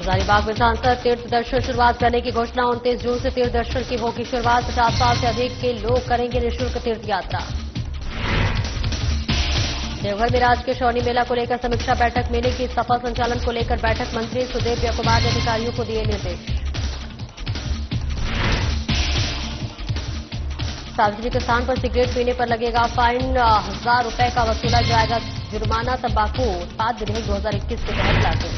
हजारीबाग में सांसद तीर्थ दर्शन शुरुआत करने की घोषणा। 29 जून से तीर्थ दर्शन की होगी शुरुआत। 50 साल से अधिक के लोग करेंगे निःशुल्क तीर्थ यात्रा। देवघर में राजकीय श्रावणी मेला को लेकर समीक्षा बैठक। मेले की सफल संचालन को लेकर बैठक। मंत्री सुदेव्य कुमार ने अधिकारियों को दिए निर्देश। सार्वजनिक स्थान पर सिगरेट पीने पर लगेगा फाइन। 1000 रुपए का वसूला जाएगा जुर्माना। तंबाकू उत्पाद विधेयक 2021 के तहत लागू।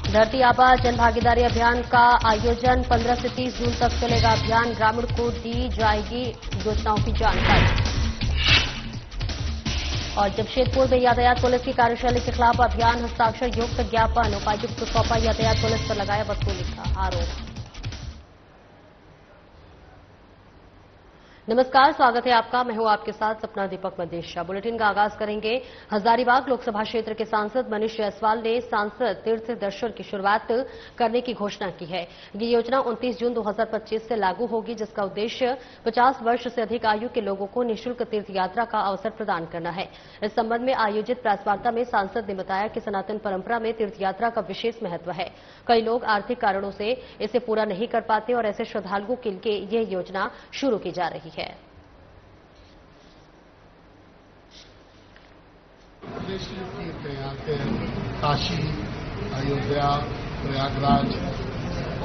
धरती आबा जन भागीदारी अभियान का आयोजन 15 से 30 जून तक चलेगा अभियान। ग्रामीण को दी जाएगी योजनाओं की जानकारी। और जमशेदपुर में यातायात पुलिस की कार्यशैली के खिलाफ अभियान। हस्ताक्षर युक्त ज्ञापन उपायुक्त को सौंपा। यातायात पुलिस पर लगाया वसूली का आरोप। नमस्कार, स्वागत है आपका। मैं हूं आपके साथ सपना दीपक मदेशिया। बुलेटिन का आगाज करेंगे। हजारीबाग लोकसभा क्षेत्र के सांसद मनीष जायसवाल ने सांसद तीर्थ दर्शन की शुरुआत करने की घोषणा की है। ये योजना 29 जून 2025 से लागू होगी, जिसका उद्देश्य 50 वर्ष से अधिक आयु के लोगों को निःशुल्क तीर्थ यात्रा का अवसर प्रदान करना है। इस संबंध में आयोजित प्रेस वार्ता में सांसद ने बताया कि सनातन परंपरा में तीर्थ यात्रा का विशेष महत्व है। कई लोग आर्थिक कारणों से इसे पूरा नहीं कर पाते और ऐसे श्रद्धालुओं के लिए यह योजना शुरू की जा रही है। प्रदेश की तीर्थ यहाँ के काशी, अयोध्या, प्रयागराज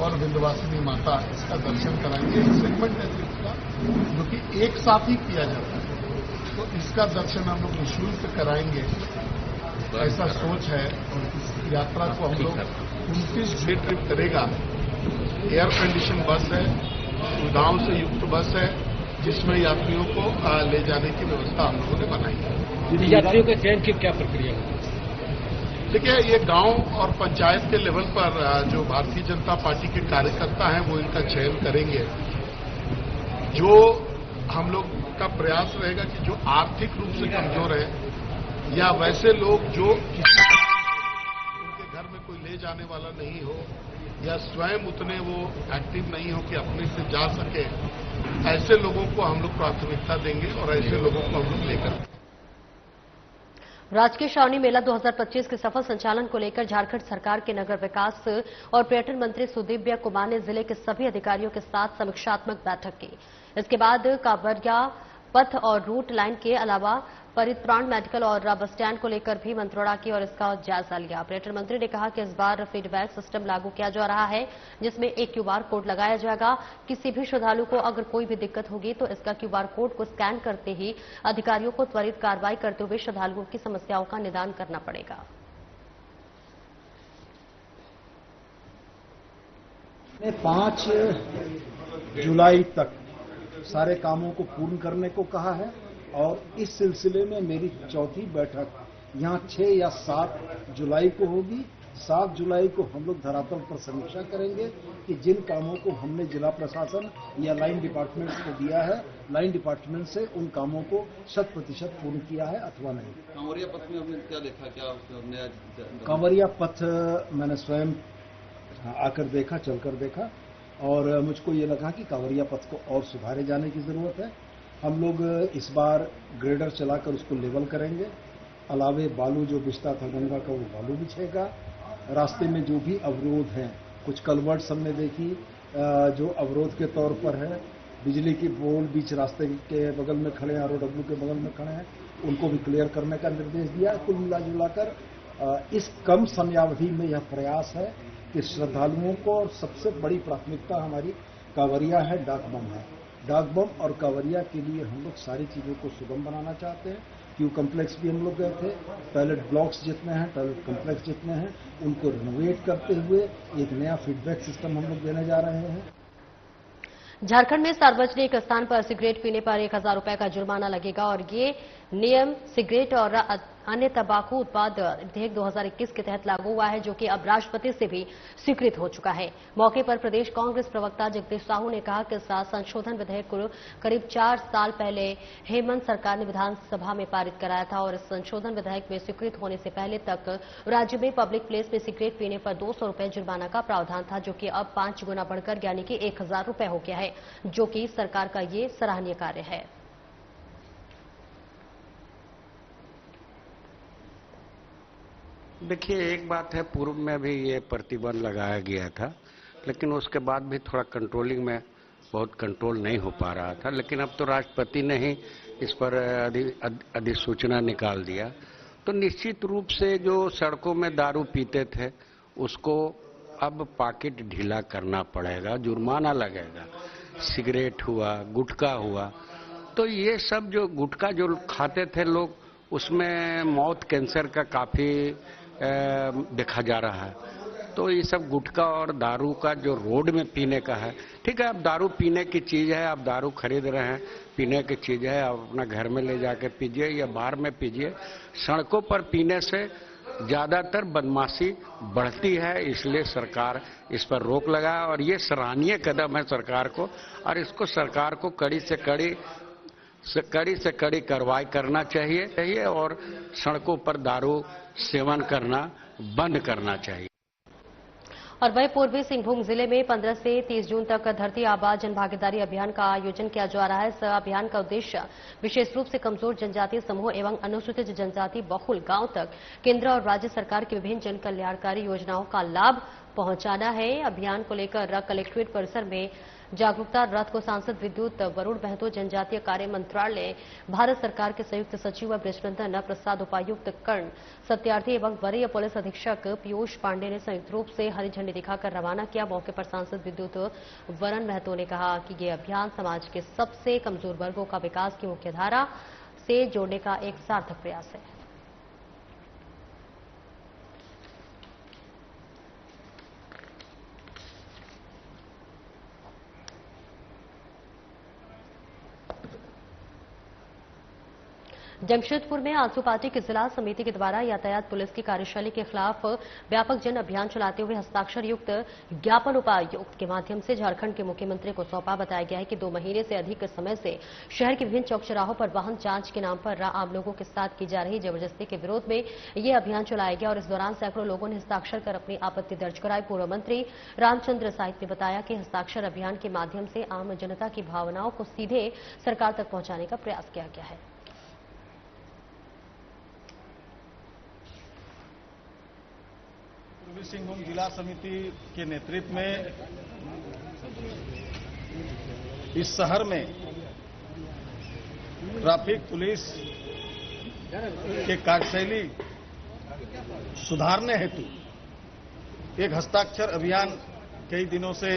और विंध्यवासिनी माता, इसका दर्शन कराएंगे। सेगमेंट है तीर्थ का जो कि एक साथ ही किया जाता है, तो इसका दर्शन हम लोग निःशुल्क कराएंगे, ऐसा सोच है। और इस यात्रा को हम लोग 29 डे ट्रिप करेगा। एयर कंडीशन बस है, सुविधाओं से युक्त बस है, जिसमें यात्रियों को ले जाने की व्यवस्था हम लोगों ने बनाई है। यात्रियों के चयन की क्या प्रक्रिया है? देखिए, ये गांव और पंचायत के लेवल पर जो भारतीय जनता पार्टी के कार्यकर्ता हैं वो इनका चयन करेंगे। जो हम लोग का प्रयास रहेगा कि जो आर्थिक रूप से कमजोर है या वैसे लोग जो उनके घर में कोई ले जाने वाला नहीं हो या स्वयं उतने वो एक्टिव नहीं हो कि अपने से जा सके, ऐसे लोगों को हम लोग प्राथमिकता देंगे और ऐसे लोगों को हम लोग लेकर। राजकीय श्रावणी मेला 2025 के सफल संचालन को लेकर झारखंड सरकार के नगर विकास और पर्यटन मंत्री सुदेव्य कुमार ने जिले के सभी अधिकारियों के साथ समीक्षात्मक बैठक की। इसके बाद कांवरिया पथ और रूट लाइन के अलावा परित्राण मेडिकल और बस स्टैंड को लेकर भी मंत्रणा की और इसका जायजा लिया। पर्यटन मंत्री ने कहा कि इस बार फीडबैक सिस्टम लागू किया जा रहा है, जिसमें एक क्यूआर कोड लगाया जाएगा। किसी भी श्रद्धालु को अगर कोई भी दिक्कत होगी तो इसका क्यूआर कोड को स्कैन करते ही अधिकारियों को त्वरित कार्रवाई करते हुए श्रद्धालुओं की समस्याओं का निदान करना पड़ेगा। 5 जुलाई तक सारे कामों को पूर्ण करने को कहा है और इस सिलसिले में मेरी चौथी बैठक यहां 6 या 7 जुलाई को होगी। 7 जुलाई को हम लोग धरातल पर समीक्षा करेंगे कि जिन कामों को हमने जिला प्रशासन या लाइन डिपार्टमेंट को दिया है, लाइन डिपार्टमेंट से उन कामों को 100% पूर्ण किया है अथवा नहीं। कांवरिया पथ में हमने क्या देखा, क्या हमने कांवरिया पथ मैंने स्वयं आकर देखा, चलकर देखा और मुझको ये लगा कि कांवरिया पथ को और सुधारे जाने की जरूरत है। हम लोग इस बार ग्रेडर चलाकर उसको लेवल करेंगे। अलावे बालू जो बिछता था गंगा का, वो बालू बिछेगा। रास्ते में जो भी अवरोध हैं, कुछ कलवर्ट्स हमने देखी जो अवरोध के तौर पर है। बिजली की पोल बीच रास्ते के बगल में खड़े हैं, आरओडब्ल्यू के बगल में खड़े हैं, उनको भी क्लियर करने का निर्देश दिया। कुल मिला जुलाकर इस कम समयावधि में यह प्रयास है कि श्रद्धालुओं को, और सबसे बड़ी प्राथमिकता हमारी कांवरिया है, डाक बम है। डाक बम और कांवरिया के लिए हम लोग सारी चीजों को सुगम बनाना चाहते हैं। क्यू कम्प्लेक्स भी हम लोग गए थे, टॉयलेट ब्लॉक्स जितने हैं, टॉयलेट कम्प्लेक्स जितने हैं, उनको रिनोवेट करते हुए एक नया फीडबैक सिस्टम हम लोग देने जा रहे हैं। झारखंड में सार्वजनिक स्थान पर सिगरेट पीने पर 1000 रुपए का जुर्माना लगेगा और ये नियम सिगरेट और अन्य तंबाकू उत्पाद विधेयक 2021 के तहत लागू हुआ है, जो कि अब राष्ट्रपति से भी स्वीकृत हो चुका है। मौके पर प्रदेश कांग्रेस प्रवक्ता जगदीश साहू ने कहा कि इस संशोधन विधेयक को करीब 4 साल पहले हेमंत सरकार ने विधानसभा में पारित कराया था और इस संशोधन विधेयक में स्वीकृत होने से पहले तक राज्य में पब्लिक प्लेस में सिगरेट पीने पर 200 रुपए जुर्माना का प्रावधान था, जो कि अब 5 गुना बढ़कर यानी कि 1000 रुपए हो गया है, जो कि सरकार का ये सराहनीय कार्य है। देखिए, एक बात है, पूर्व में भी ये प्रतिबंध लगाया गया था, लेकिन उसके बाद भी थोड़ा कंट्रोलिंग में बहुत कंट्रोल नहीं हो पा रहा था। लेकिन अब तो राष्ट्रपति ने ही इस पर अधिसूचना निकाल दिया, तो निश्चित रूप से जो सड़कों में दारू पीते थे उसको अब पाकिट ढीला करना पड़ेगा, जुर्माना लगेगा। सिगरेट हुआ, गुटखा हुआ, तो ये सब जो गुटखा जो खाते थे लोग, उसमें मौत कैंसर का काफी देखा जा रहा है। तो ये सब गुटखा और दारू का जो रोड में पीने का है, ठीक है, अब दारू पीने की चीज है, आप दारू खरीद रहे हैं, पीने की चीज है, आप अपना घर में ले जाके पीजिए या बाहर में पीजिए। सड़कों पर पीने से ज्यादातर बदमाशी बढ़ती है, इसलिए सरकार इस पर रोक लगाए और ये सराहनीय कदम है सरकार को, और इसको सरकार को कड़ी से कड़ी कार्रवाई करना चाहिए और सड़कों पर दारू सेवन करना बंद करना चाहिए। और वहीं पूर्वी सिंहभूम जिले में 15 से 30 जून तक धरती आबा जनभागीदारी अभियान का आयोजन किया जा रहा है। इस अभियान का उद्देश्य विशेष रूप से कमजोर जनजातीय समूह एवं अनुसूचित जनजाति बहुल गांव तक केंद्र और राज्य सरकार की विभिन्न जन कल्याणकारी योजनाओं का लाभ पहुंचाना है। अभियान को लेकर कलेक्ट्रेट परिसर में जागरूकता रथ को सांसद विद्युत वरुण महतो, जनजातीय कार्य मंत्रालय, भारत सरकार के संयुक्त सचिव बृजनंदन प्रसाद, उपायुक्त कर्ण सत्यार्थी एवं वरीय पुलिस अधीक्षक पीयूष पांडे ने संयुक्त रूप से हरी झंडी दिखाकर रवाना किया। मौके पर सांसद विद्युत वरुण महतो ने कहा कि ये अभियान समाज के सबसे कमजोर वर्गों का विकास की मुख्य धारा से जोड़ने का एक सार्थक प्रयास है। जमशेदपुर में आजसू पार्टी की जिला समिति के द्वारा यातायात पुलिस की कार्यशैली के खिलाफ व्यापक जन अभियान चलाते हुए हस्ताक्षर युक्त ज्ञापन उपायुक्त के माध्यम से झारखंड के मुख्यमंत्री को सौंपा। बताया गया है कि 2 महीने से अधिक समय से शहर के विभिन्न चौक चौराहों पर वाहन जांच के नाम पर आम लोगों के साथ की जा रही जबरदस्ती के विरोध में ये अभियान चलाया गया और इस दौरान सैकड़ों लोगों ने हस्ताक्षर कर अपनी आपत्ति दर्ज कराई। पूर्व मंत्री रामचंद्र साहित ने बताया कि हस्ताक्षर अभियान के माध्यम से आम जनता की भावनाओं को सीधे सरकार तक पहुंचाने का प्रयास किया गया है। पूर्वी सिंहभूम जिला समिति के नेतृत्व में इस शहर में ट्रैफिक पुलिस के कार्यशैली सुधारने हेतु एक हस्ताक्षर अभियान कई दिनों से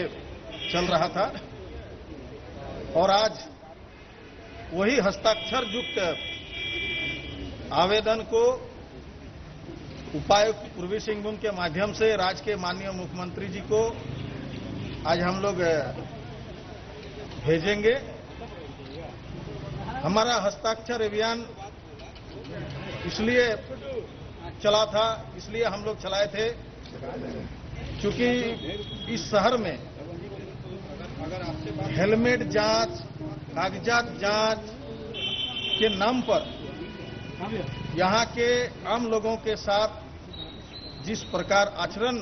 चल रहा था और आज वही हस्ताक्षर युक्त आवेदन को उपायुक्त पूर्वी सिंहभूम के माध्यम से राज्य के माननीय मुख्यमंत्री जी को आज हम लोग भेजेंगे। हमारा हस्ताक्षर अभियान इसलिए चला था, इसलिए हम लोग चलाए थे क्योंकि इस शहर में हेलमेट जांच, कागजात जांच के नाम पर यहाँ के आम लोगों के साथ जिस प्रकार आचरण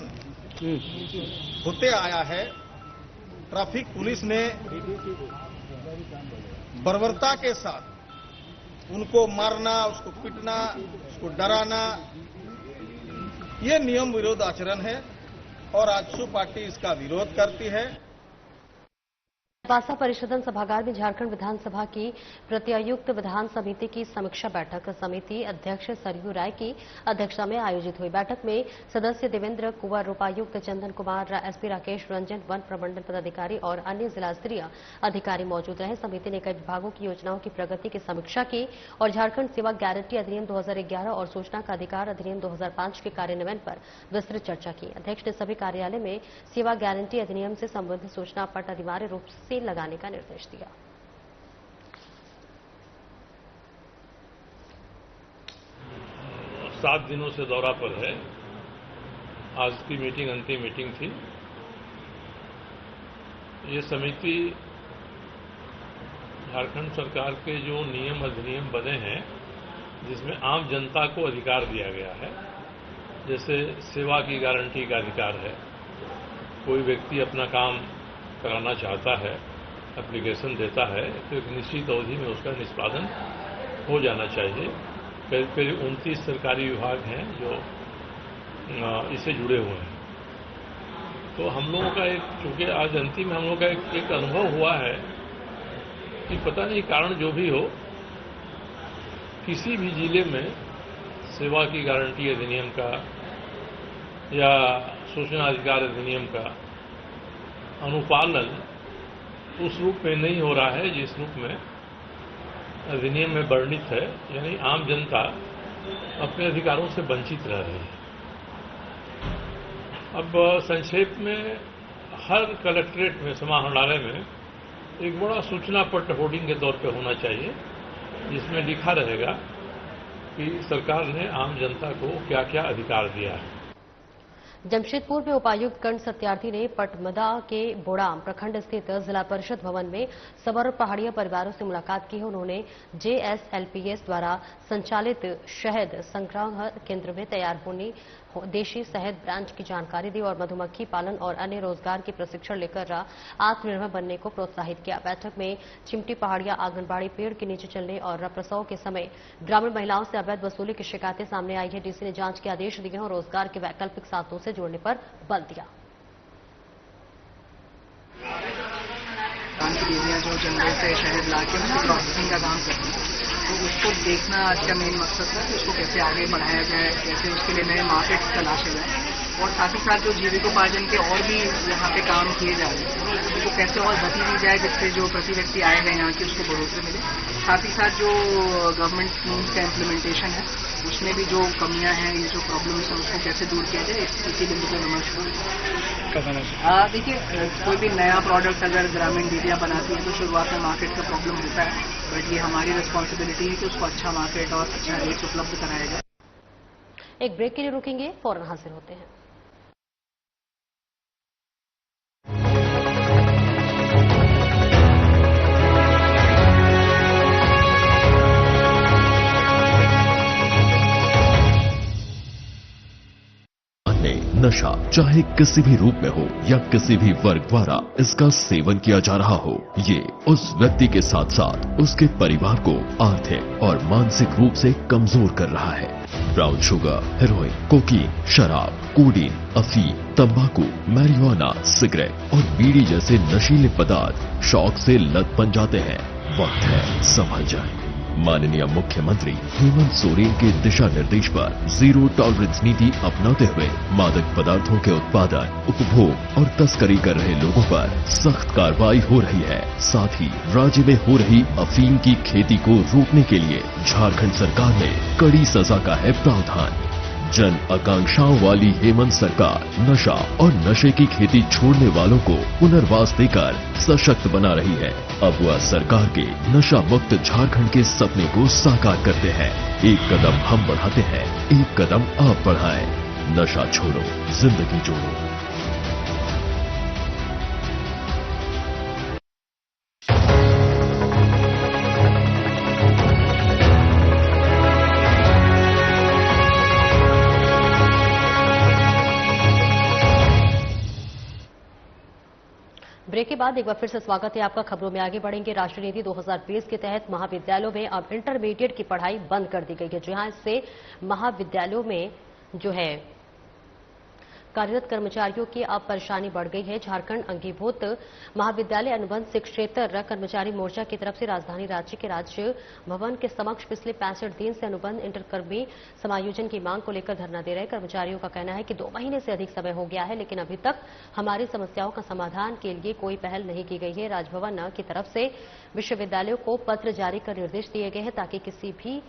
होते आया है, ट्रैफिक पुलिस ने बर्बरता के साथ उनको मारना, उसको पीटना, उसको डराना, ये नियम विरोध आचरण है और आजसू पार्टी इसका विरोध करती है। पासा परिषदन सभागार में झारखंड विधानसभा की प्रत्यायुक्त विधान समिति की समीक्षा बैठक समिति अध्यक्ष सरयू राय की अध्यक्षता में आयोजित हुई। बैठक में सदस्य देवेंद्र कुंवर, उपायुक्त चंदन कुमार, एसपी राकेश रंजन, वन प्रमंडल पदाधिकारी और अन्य जिला स्तरीय अधिकारी मौजूद रहे। समिति ने कई विभागों की योजनाओं की प्रगति की समीक्षा की और झारखंड सेवा गारंटी अधिनियम 2011 और सूचना का अधिकार अधिनियम 2005 के कार्यान्वयन पर विस्तृत चर्चा की। अध्यक्ष ने सभी कार्यालय में सेवा गारंटी अधिनियम से संबंधित सूचना पट अनिवार्य रूप से लगाने का निर्देश दिया। सात दिनों से दौरा पर है। आज की मीटिंग अंतिम मीटिंग थी। ये समिति झारखंड सरकार के जो नियम अधिनियम बने हैं जिसमें आम जनता को अधिकार दिया गया है, जैसे सेवा की गारंटी का अधिकार है। कोई व्यक्ति अपना काम कराना चाहता है, एप्लीकेशन देता है तो एक निश्चित अवधि में उसका निष्पादन हो जाना चाहिए। करीब 29 सरकारी विभाग हैं जो इससे जुड़े हुए हैं। तो हम लोगों का चूंकि आज अंतिम में हम लोगों का एक अनुभव हुआ है कि पता नहीं कारण जो भी हो, किसी भी जिले में सेवा की गारंटी अधिनियम का या सूचना अधिकार अधिनियम का अनुपालन उस रूप में नहीं हो रहा है जिस रूप में अधिनियम में वर्णित है, यानी आम जनता अपने अधिकारों से वंचित रह रही है। अब संक्षेप में हर कलेक्ट्रेट में, समाहरणालय में एक बड़ा सूचना पट होर्डिंग के तौर पे होना चाहिए, जिसमें लिखा रहेगा कि सरकार ने आम जनता को क्या क्या अधिकार दिया है। जमशेदपुर में उपायुक्त कर्ण सत्यार्थी ने पटमदा के बोड़ाम प्रखंड स्थित जिला परिषद भवन में सवर्ण पहाड़िया परिवारों से मुलाकात की है। उन्होंने JSLPS द्वारा संचालित शहद संग्रह केंद्र में तैयार होने देशी शहद ब्रांच की जानकारी दी और मधुमक्खी पालन और अन्य रोजगार की प्रशिक्षण लेकर आत्मनिर्भर बनने को प्रोत्साहित किया। बैठक में चिमटी पहाड़िया आंगनबाड़ी पेड़ के नीचे चलने और प्रसव के समय ग्रामीण महिलाओं से अवैध वसूली की शिकायतें सामने आई है। डीसी ने जांच के आदेश दिए और रोजगार के वैकल्पिक साधनों से जोड़ने पर बल दिया। जो जंगल से शहद लाके उसकी प्रोसेसिंग का काम करती है, तो उसको देखना आज का मेन मकसद था कि उसको कैसे आगे बढ़ाया जाए, कैसे उसके लिए नए मार्केट तलाशे जाए और साथ ही साथ जो जीविकोपार्जन के और भी यहाँ पे काम किए जा रहे हैं उसको कैसे और गति दी जाए, जिससे जो प्रति व्यक्ति आए हैं यहाँ की उसको बढ़ोतरी मिले। साथ ही साथ जो गवर्नमेंट स्कीम्स का इम्प्लीमेंटेशन है उसमें भी जो कमियां हैं, ये जो प्रॉब्लम्स हैं उसको कैसे दूर किया जाए, इसी बिंदु पर विमर्श हुआ। देखिए, कोई भी नया प्रोडक्ट अगर ग्रामीण दीदियाँ बनाती हैं तो शुरुआत में मार्केट का प्रॉब्लम होता है, बट ये हमारी रिस्पॉन्सिबिलिटी है कि उसको अच्छा मार्केट और अच्छा रेट उपलब्ध कराया जाए। एक ब्रेक के लिए रुकेंगे, फौरन हाजिर होते हैं। नशा चाहे किसी भी रूप में हो या किसी भी वर्ग द्वारा इसका सेवन किया जा रहा हो, ये उस व्यक्ति के साथ साथ उसके परिवार को आर्थिक और मानसिक रूप से कमजोर कर रहा है। ब्राउन शुगर, हेरोइन, कोकीन, शराब, कोडीन, अफीम, तंबाकू, मैरिजुआना, सिगरेट और बीड़ी जैसे नशीले पदार्थ शौक से लत बन जाते हैं। वक्त है संभल जाए। माननीय मुख्यमंत्री हेमंत सोरेन के दिशा निर्देश पर जीरो टॉलरेंस नीति अपनाते हुए मादक पदार्थों के उत्पादन, उपभोग और तस्करी कर रहे लोगों पर सख्त कार्रवाई हो रही है। साथ ही राज्य में हो रही अफीम की खेती को रोकने के लिए झारखंड सरकार में कड़ी सजा का है प्रावधान। जन आकांक्षाओं वाली हेमंत सरकार नशा और नशे की खेती छोड़ने वालों को पुनर्वास देकर सशक्त बना रही है। अब वह सरकार के नशा मुक्त झारखंड के सपने को साकार करते हैं। एक कदम हम बढ़ाते हैं, एक कदम आप बढ़ाएं। नशा छोड़ो, जिंदगी जोड़ो। ब्रेक के बाद एक बार फिर से स्वागत है आपका। खबरों में आगे बढ़ेंगे। राष्ट्रीय नीति 2020 के तहत महाविद्यालयों में अब इंटरमीडिएट की पढ़ाई बंद कर दी गई है, जहां इससे महाविद्यालयों में जो है कार्यरत कर्मचारियों की अब परेशानी बढ़ गई है। झारखंड अंगीभूत महाविद्यालय अनुबंध शिक्षकेतर कर्मचारी मोर्चा की तरफ से राजधानी रांची के राज्य भवन के समक्ष पिछले 65 दिन से अनुबंध इंटरकर्मी समायोजन की मांग को लेकर धरना दे रहे कर्मचारियों का कहना है कि 2 महीने से अधिक समय हो गया है, लेकिन अभी तक हमारी समस्याओं का समाधान के लिए कोई पहल नहीं की गई है। राजभवन की तरफ से विश्वविद्यालयों को पत्र जारी कर निर्देश दिए गए हैं ताकि किसी भी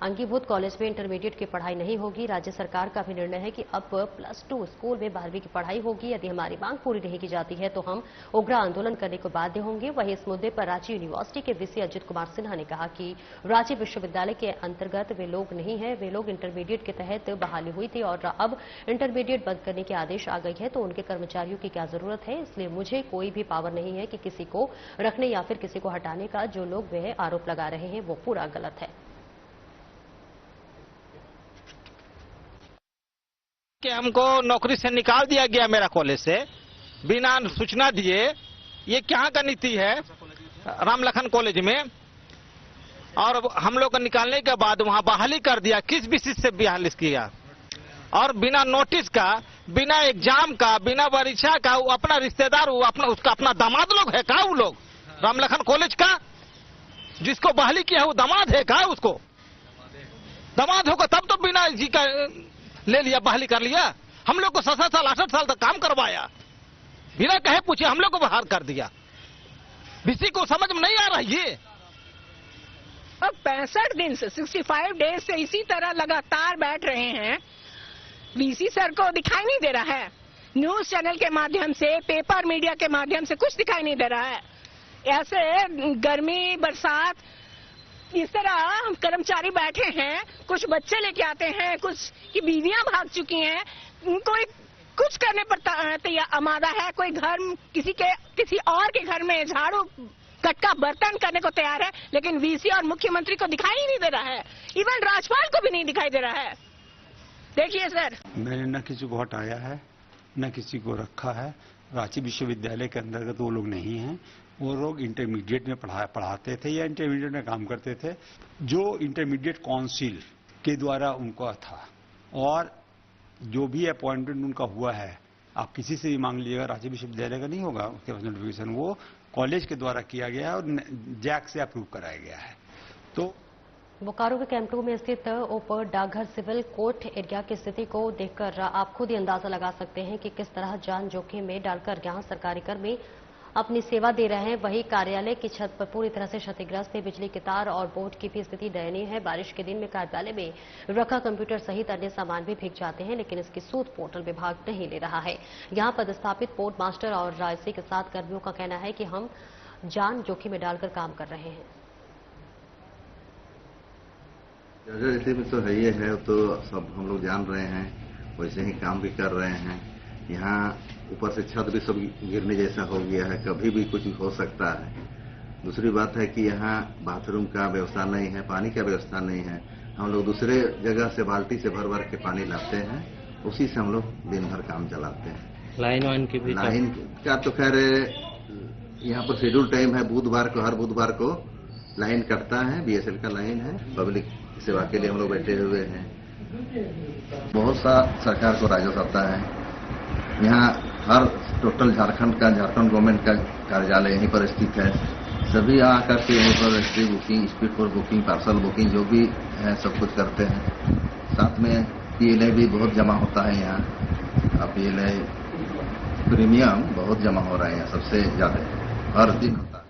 अंगीभूत कॉलेज में इंटरमीडिएट की पढ़ाई नहीं होगी। राज्य सरकार का भी निर्णय है कि अब +2 स्कूल में 12वीं की पढ़ाई होगी। यदि हमारी मांग पूरी नहीं की जाती है तो हम उग्र आंदोलन करने को बाध्य होंगे। वहीं इस मुद्दे पर रांची यूनिवर्सिटी के वीसी अजित कुमार सिन्हा ने कहा कि रांची विश्वविद्यालय के अंतर्गत वे लोग नहीं है, वे लोग इंटरमीडिएट के तहत बहाली हुई थी और अब इंटरमीडिएट बंद करने के आदेश आ गई है, तो उनके कर्मचारियों की क्या जरूरत है। इसलिए मुझे कोई भी पावर नहीं है कि किसी को रखने या फिर किसी को हटाने का। जो लोग वह आरोप लगा रहे हैं वो पूरा गलत है। कि हमको नौकरी से निकाल दिया गया मेरा कॉलेज से बिना सूचना दिए, ये क्या का नीति है रामलखन कॉलेज में। और हम लोग को निकालने के बाद वहां बहाली कर दिया। किस बेसिस से बहाली किया? और बिना नोटिस का, बिना एग्जाम का, बिना परीक्षा का वो अपना रिश्तेदार, वो अपना उसका अपना दामाद लोग है का? वो लोग रामलखन कॉलेज का जिसको बहाली किया है वो दामाद है का? उसको दामाद होगा तब तो बिना जी का ले लिया, बहाली कर लिया। हम लोग को 7 साल 8 साल तक काम करवाया, बिना कहे पूछे हम लोग को बाहर कर दिया। किसी को समझ में नहीं आ रहा ये। अब 65 दिन से 65 डेज से इसी तरह लगातार बैठ रहे हैं। वीसी सर को दिखाई नहीं दे रहा है, न्यूज चैनल के माध्यम से, पेपर मीडिया के माध्यम से कुछ दिखाई नहीं दे रहा है। ऐसे गर्मी बरसात इस तरह कर्मचारी बैठे हैं, कुछ बच्चे लेके आते हैं, कुछ की बीवियां भाग चुकी हैं, कोई कुछ करने पर तैयार आमादा है, कोई घर किसी और के घर में झाड़ू कटका बर्तन करने को तैयार है, लेकिन वीसी और मुख्यमंत्री को दिखाई ही नहीं दे रहा है। इवन राज्यपाल को भी नहीं दिखाई दे रहा है। देखिए सर, मैंने न किसी को हटाया है, न किसी को रखा है। रांची विश्वविद्यालय के अंतर्गत वो लोग नहीं हैं। वो लोग इंटरमीडिएट में पढ़ाते थे या इंटरमीडिएट में काम करते थे, जो इंटरमीडिएट काउंसिल के द्वारा उनका था। और जो भी अपॉइंटमेंट उनका हुआ है, आप किसी से भी मांग लीजिएगा, रांची विश्वविद्यालय का नहीं होगा उसके पास नोटिफिकेशन, वो कॉलेज के द्वारा किया गया है और जैक से अप्रूव कराया गया है। तो बोकारो के कैंप 2 में स्थित उप डाकघर सिविल कोर्ट एरिया की स्थिति को देखकर आप खुद ही अंदाजा लगा सकते हैं कि किस तरह जान जोखिम में डालकर यहां सरकारी कर्मी अपनी सेवा दे रहे हैं। वहीं कार्यालय की छत पर पूरी तरह से क्षतिग्रस्त है, बिजली के तार और बोर्ड की भी स्थिति दयनीय है। बारिश के दिन में कार्यालय में रखा कंप्यूटर सहित अन्य सामान भी भीग जाते हैं, लेकिन इसकी सूद पोर्टल विभाग नहीं ले रहा है। यहां पदस्थापित पोर्ट मास्टर और रायसी के साथ कर्मियों का कहना है कि हम जान जोखिम में डालकर काम कर रहे हैं। में तो है ये है, तो सब हम लोग जान रहे हैं, वैसे ही काम भी कर रहे हैं। यहाँ ऊपर से छत भी सब गिरने जैसा हो गया है, कभी भी कुछ हो सकता है। दूसरी बात है कि यहाँ बाथरूम का व्यवस्था नहीं है, पानी का व्यवस्था नहीं है। हम लोग दूसरे जगह से बाल्टी से भर भर के पानी लाते हैं, उसी से हम लोग दिन भर काम चलाते हैं। लाइन की भी लाइन का तो खैर यहाँ पर शेड्यूल टाइम है, बुधवार को, हर बुधवार को लाइन कटता है, बीएसएल का लाइन है। पब्लिक सेवा के लिए हम लोग बैठे हुए हैं। बहुत सा सरकार को राजस्व आता है। यहाँ हर टोटल झारखंड गवर्नमेंट का कार्यालय यहीं पर स्थित है। सभी आकर के यहीं पर registry booking, speed post booking, parcel booking जो भी है सब कुछ करते हैं। साथ में पीएलआई भी बहुत जमा होता है यहाँ। अब पीएलआई प्रीमियम बहुत जमा हो रहा है यहाँ, सबसे ज्यादा हर दिन होता है।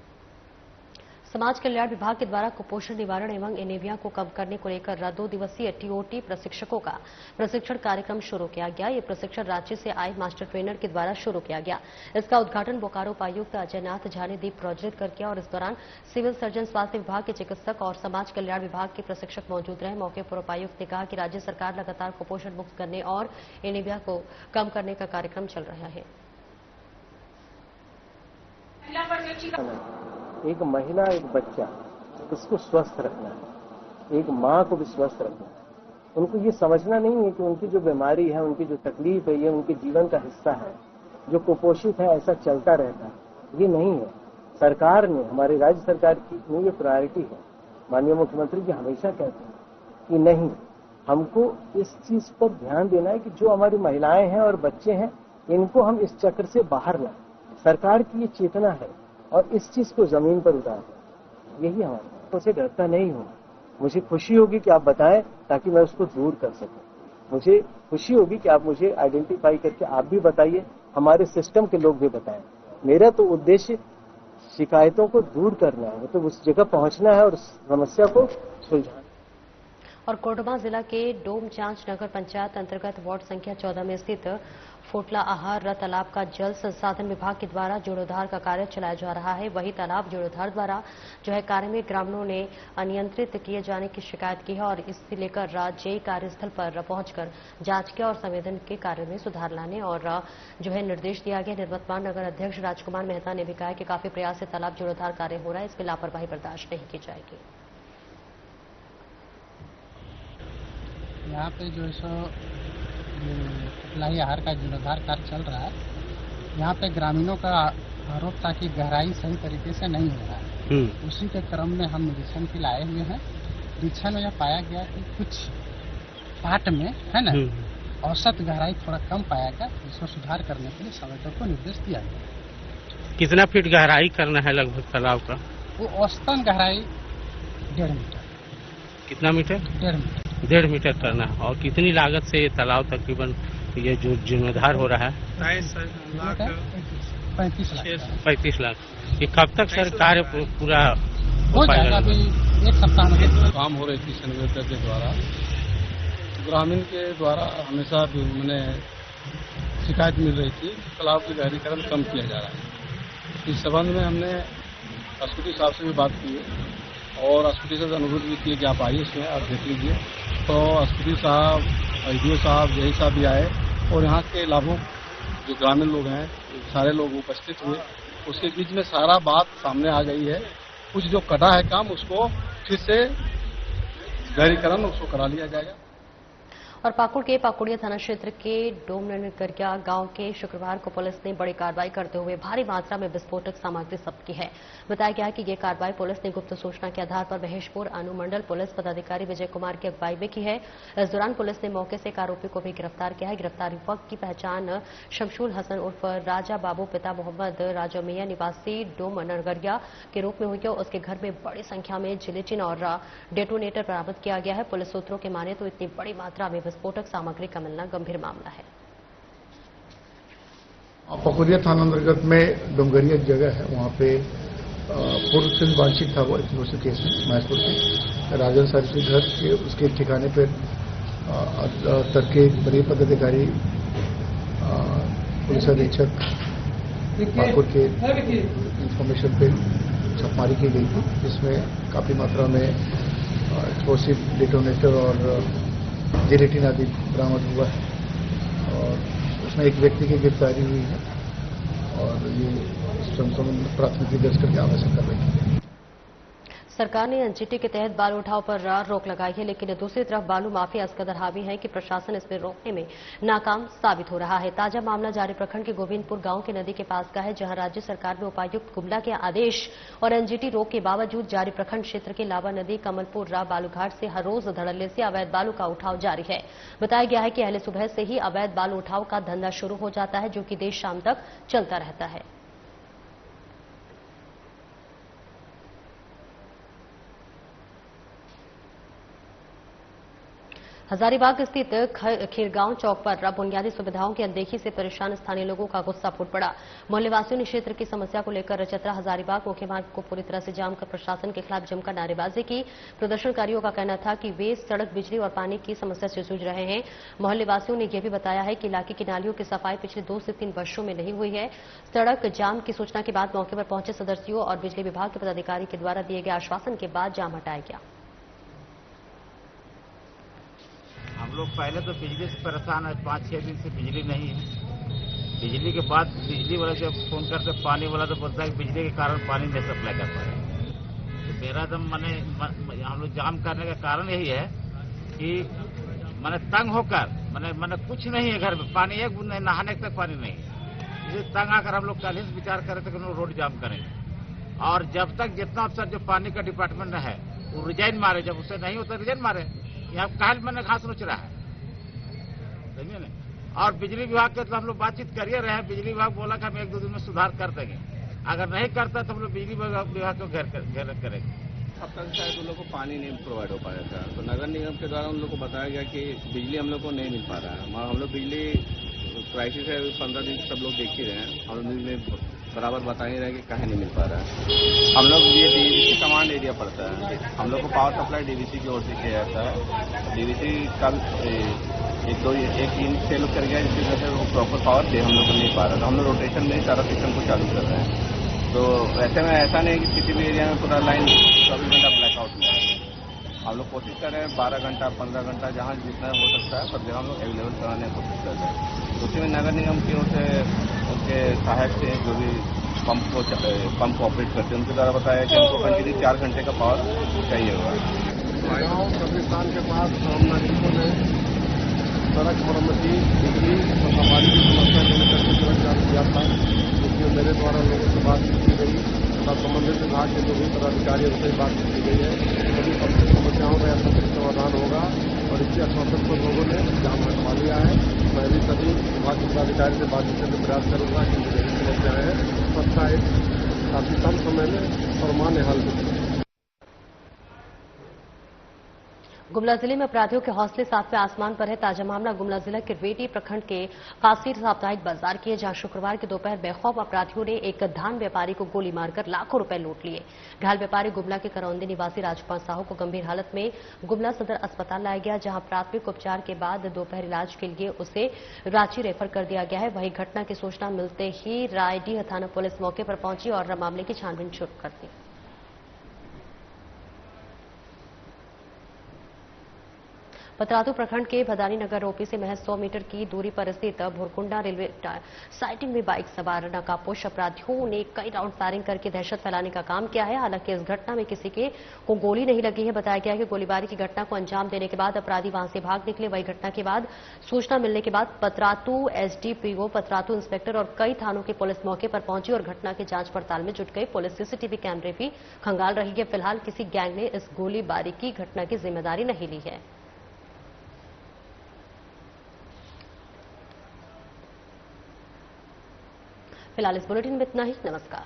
समाज कल्याण विभाग के द्वारा कुपोषण निवारण एवं एनीमिया को कम करने को लेकर 2 दिवसीय टीओटी प्रशिक्षकों का प्रशिक्षण कार्यक्रम शुरू किया गया। ये प्रशिक्षण रांची से आए मास्टर ट्रेनर के द्वारा शुरू किया गया। इसका उद्घाटन बोकारो उपायुक्त अजयनाथ झा ने दीप प्रोजेक्ट कर किया और इस दौरान सिविल सर्जन, स्वास्थ्य विभाग के चिकित्सक और समाज कल्याण विभाग के प्रशिक्षक मौजूद रहे। मौके पर उपायुक्त ने कहा कि राज्य सरकार लगातार कुपोषण मुक्त करने और एनीमिया को कम करने का कार्यक्रम चल रहा है। एक महिला, एक बच्चा, इसको स्वस्थ रखना है, एक माँ को भी स्वस्थ रखना है। उनको ये समझना नहीं है कि उनकी जो बीमारी है, उनकी जो तकलीफ है, ये उनके जीवन का हिस्सा है। जो कुपोषित है ऐसा चलता रहता है, ये नहीं है। सरकार ने, हमारी राज्य सरकार की ये प्रायोरिटी है। माननीय मुख्यमंत्री जी हमेशा कहते हैं कि नहीं, हमको इस चीज पर ध्यान देना है कि जो हमारी महिलाएं हैं और बच्चे हैं, इनको हम इस चक्र से बाहर लाएं। सरकार की ये चेतना है और इस चीज को जमीन पर उतार, यही हमारा। तो उसे डरता नहीं हूँ। मुझे खुशी होगी कि आप बताएं ताकि मैं उसको दूर कर सकूं। मुझे खुशी होगी कि आप मुझे आइडेंटिफाई करके आप भी बताइए, हमारे सिस्टम के लोग भी बताएं। मेरा तो उद्देश्य शिकायतों को दूर करना है, तो उस जगह पहुंचना है और समस्या को सुलझाना। और कोडरमा जिला के डोमचांच नगर पंचायत अंतर्गत वार्ड संख्या 14 में स्थित फोटला आहार तालाब का जल संसाधन विभाग के द्वारा जीर्णोद्धार का कार्य चलाया जा रहा है। वही तालाब जीर्णोद्धार द्वारा कार्य में ग्रामीणों ने अनियंत्रित किए जाने की शिकायत की है और इसे लेकर राज्य कार्यस्थल पर पहुंचकर जांच किया और संवेदन के कार्य में सुधार लाने और निर्देश दिया गया। निवर्तमान नगर अध्यक्ष राजकुमार मेहता ने भी कहा कि काफी प्रयास से तालाब जीर्णोद्धार कार्य हो रहा है, इसमें लापरवाही बर्दाश्त नहीं की जाएगी। यहाँ पे जो है सो आहार का जीर्णोद्धार कार्य चल रहा है। यहाँ पे ग्रामीणों का आरोप था कि गहराई सही तरीके से नहीं हो रहा है। उसी के क्रम में हम निरीक्षण के लाए हुए हैं। निरीक्षण में यह पाया गया कि कुछ पार्ट में है ना, औसत गहराई थोड़ा कम पाया गया, इसको सुधार करने के लिए संवेदक को निर्देश दिया गया। कितना फीट गहराई करना है लगभग तालाब का? वो औसतन गहराई 1.5 मीटर। कितना मीटर? 1.5 मीटर। 1.5 मीटर करना है। और कितनी लागत से ये तालाब तकरीबन ये जो जीर्णोद्धार हो रहा है? 35 लाख। ये कब तक सर कार्य पूरा हो जाएगा? अभी 1 सप्ताह में काम हो रही थी संवेदक के द्वारा। ग्रामीण के द्वारा हमेशा मैंने शिकायत मिल रही थी, तालाब की गहरीकरण कम किया जा रहा है। इस संबंध में हमने एसपी साहब से भी बात की है और एसपी से अनुरोध भी किए कि आप आइए, इसमें आप देख लीजिए। तो एसपी साहब, IDO साहब, जय साहब भी आए और यहाँ के लाभों जो ग्रामीण लोग हैं सारे लोग उपस्थित हुए। उसके बीच में सारा बात सामने आ गई है। कुछ जो कटा है काम उसको फिर से गहरीकरण उसको करा लिया जाएगा। और पाकुड़ के पाकुड़िया थाना क्षेत्र के डोमनगरिया गांव के शुक्रवार को पुलिस ने बड़ी कार्रवाई करते हुए भारी मात्रा में विस्फोटक सामग्री जब्त की है। बताया गया है कि ये कार्रवाई पुलिस ने गुप्त सूचना के आधार पर महेशपुर अनुमंडल पुलिस पदाधिकारी विजय कुमार की अगुवाई में की है। इस दौरान पुलिस ने मौके से एक आरोपी को भी गिरफ्तार किया है। गिरफ्तार युवक की पहचान शमशुल हसन उर्फ राजा बाबू पिता मोहम्मद राजा मिया निवासी डोमनगरिया के रूप में हुई है। उसके घर में बड़ी संख्या में जिलेटिन और डेटोनेटर बरामद किया गया है। पुलिस सूत्रों के माने तो इतनी बड़ी मात्रा में विस्फोटक सामग्री का मिलना गंभीर मामला है। पकुरिया थाना अंतर्गत में डोंगरिया जगह है, वहाँ पे पूर्व से वांछित था वो एक्सप्लोसिव केस में महेशपुर से राजन सर के घर के उसके ठिकाने पर तड़के वरीय पदाधिकारी पुलिस अधीक्षक पाकुड़ के इंफॉर्मेशन पे छापेमारी की गई थी, जिसमें काफी मात्रा में एक्सप्लोसिव डिटोनेटर और जिलेटिन आदि बरामद हुआ है और उसमें एक व्यक्ति की गिरफ्तारी हुई है और ये प्राथमिकी दर्ज करके आवेदन कर रही है। सरकार ने एनजीटी के तहत बालू उठाव पर रोक लगाई है, लेकिन दूसरी तरफ बालू माफिया इस कदर हावी है कि प्रशासन इसमें रोकने में नाकाम साबित हो रहा है। ताजा मामला जारी प्रखंड के गोविंदपुर गांव के नदी के पास का है, जहां राज्य सरकार में उपायुक्त कुंबला के आदेश और एनजीटी रोक के बावजूद जारी प्रखंड क्षेत्र के लावा नदी कमलपुर बालूघाट से हर रोज धड़ल्ले से अवैध बालू का उठाव जारी है। बताया गया है कि अहले सुबह से ही अवैध बालू उठाव का धंधा शुरू हो जाता है, जो कि देर शाम तक चलता रहता है। हजारीबाग स्थित खीरगांव चौक पर बुनियादी सुविधाओं की अनदेखी से परेशान स्थानीय लोगों का गुस्सा फूट पड़ा। मोहल्लेवासियों ने क्षेत्र की समस्या को लेकर चतरा हजारीबाग मुख्य मार्ग को पूरी तरह से जाम कर प्रशासन के खिलाफ जमकर नारेबाजी की। प्रदर्शनकारियों का कहना था कि वे सड़क, बिजली और पानी की समस्या से जूझ रहे हैं। मोहल्लेवासियों ने यह भी बताया है कि इलाके की नालियों की सफाई पिछले 2 से 3 वर्षों में नहीं हुई है। सड़क जाम की सूचना के बाद मौके पर पहुंचे सदस्यों और बिजली विभाग के पदाधिकारी के द्वारा दिए गए आश्वासन के बाद जाम हटाया गया। हम लोग पहले तो बिजली से परेशान है, 5-6 दिन से बिजली नहीं है। बिजली के बाद बिजली वाला जब फोन करते पानी वाला तो बोलता है कि बिजली के कारण पानी नहीं सप्लाई कर पाए। तो मेरा तो हम लोग जाम करने का कारण यही है कि तंग होकर मैंने कुछ नहीं है घर में, पानी एक बूंद नहीं, नहाने तक पानी नहीं है। इसे तंग आकर हम लोग कल ही विचार कर रहे थे कि हम लोग रोड जाम करेंगे और जब तक जितना अफसर जो पानी का डिपार्टमेंट है वो रिजाइन मारे, जब उससे नहीं होता रिजाइन मारे। यहाँ काल मैंने घास नोच रहा है, समझिए ना। और बिजली विभाग के तो हम लोग बातचीत कर रहे हैं। बिजली विभाग बोला कि हम 1-2 दिन में सुधार कर देंगे, अगर नहीं करता तो हम लोग बिजली विभाग को घेर करेंगे। अब तक शायद उन लोग को पानी नहीं प्रोवाइड हो पाया था, तो नगर निगम के द्वारा उन लोग को बताया गया कि बिजली हम लोग को नहीं मिल पा रहा है। हम लोग बिजली क्राइसिस है, 15 दिन सब लोग देख ही रहे हैं और न्यूज में बराबर बता ही रहे कि कहीं नहीं मिल पा रहा है। हम लोग ये डीवीसी कमांड एरिया पड़ता है, हम लोग को पावर सप्लाई डीवीसी की ओर से किया जाता है। डीवीसी कल एक यूनिट से लोग कर गया, जिसकी वजह से वो प्रॉपर पावर दे हम लोग को नहीं पा रहा था। हम लोग रोटेशन में सारा सिस्टम को चालू कर रहे हैं। तो ऐसे में ऐसा नहीं कि किसी भी एरिया में पूरा लाइन 24 घंटा ब्लैकआउट में है। हम लोग कोशिश कर रहे हैं 12 घंटा 15 घंटा जहाँ जितना हो सकता है सब जगह हम लोग अवेलेबल कराने की कोशिश कर रहे हैं। उसी में नगर निगम की ओर से उनके सहायक से जो भी पंप ऑपरेट करते हैं उनके द्वारा बताया कि उनको कंटिन्यू 4 घंटे का पावर चाहिए होगा। गाँव कब्रिस्तान के पास आम नागरिकों ने सड़क मरम्मती, बिजली और सफाई की समस्या को लेकर तुरंत जारी किया था, जिसमें मेरे द्वारा लोगों से बातचीत की गई तथा संबंधित विभाग के जो भी पदाधिकारी उनसे बातचीत की गई है। सभी समस्याओं का यथाशीघ्र समाधान होगा और इसके आश्वासन पर लोगों ने जाम हटवा लिया है। अधिकारी से बातचीत करने प्रयास करूंगा कि जो भी समस्याएं हैं सबका एक काफी कम समय में और मान्य हल हो। गुमला जिले में अपराधियों के हौसले सातवें आसमान पर है। ताजा मामला गुमला जिला के रेटी प्रखंड के कासीर साप्ताहिक बाजार की है, जहां शुक्रवार की दोपहर बेखौफ अपराधियों ने एक धान व्यापारी को गोली मारकर लाखों रुपए लूट लिए। घायल व्यापारी गुमला के करौंदी निवासी राजकुमार साहू को गंभीर हालत में गुमला सदर अस्पताल लाया गया, जहां प्राथमिक उपचार के बाद दोपहर इलाज के लिए उसे रांची रेफर कर दिया गया है। वहीं घटना की सूचना मिलते ही रायडीह थाना पुलिस मौके पर पहुंची और मामले की छानबीन शुरू कर दी। पतरातू प्रखंड के भदानी नगर ओपी से महज 100 मीटर की दूरी पर स्थित भुरकुंडा रेलवे साइटिंग में बाइक सवार नकाबपोश अपराधियों ने कई राउंड फायरिंग करके दहशत फैलाने का काम किया है। हालांकि इस घटना में किसी को गोली नहीं लगी है। बताया गया है कि गोलीबारी की घटना को अंजाम देने के बाद अपराधी वहां से भाग निकले। वही घटना के बाद सूचना मिलने के बाद पतरातू एसडीपीओ, पतरातू इंस्पेक्टर और कई थानों की पुलिस मौके पर पहुंची और घटना की जांच पड़ताल में जुट गई। पुलिस सीसीटीवी कैमरे भी खंगाल रही है। फिलहाल किसी गैंग ने इस गोलीबारी की घटना की जिम्मेदारी नहीं ली है। फिलहाल इस बुलेटिन में इतना ही। नमस्कार।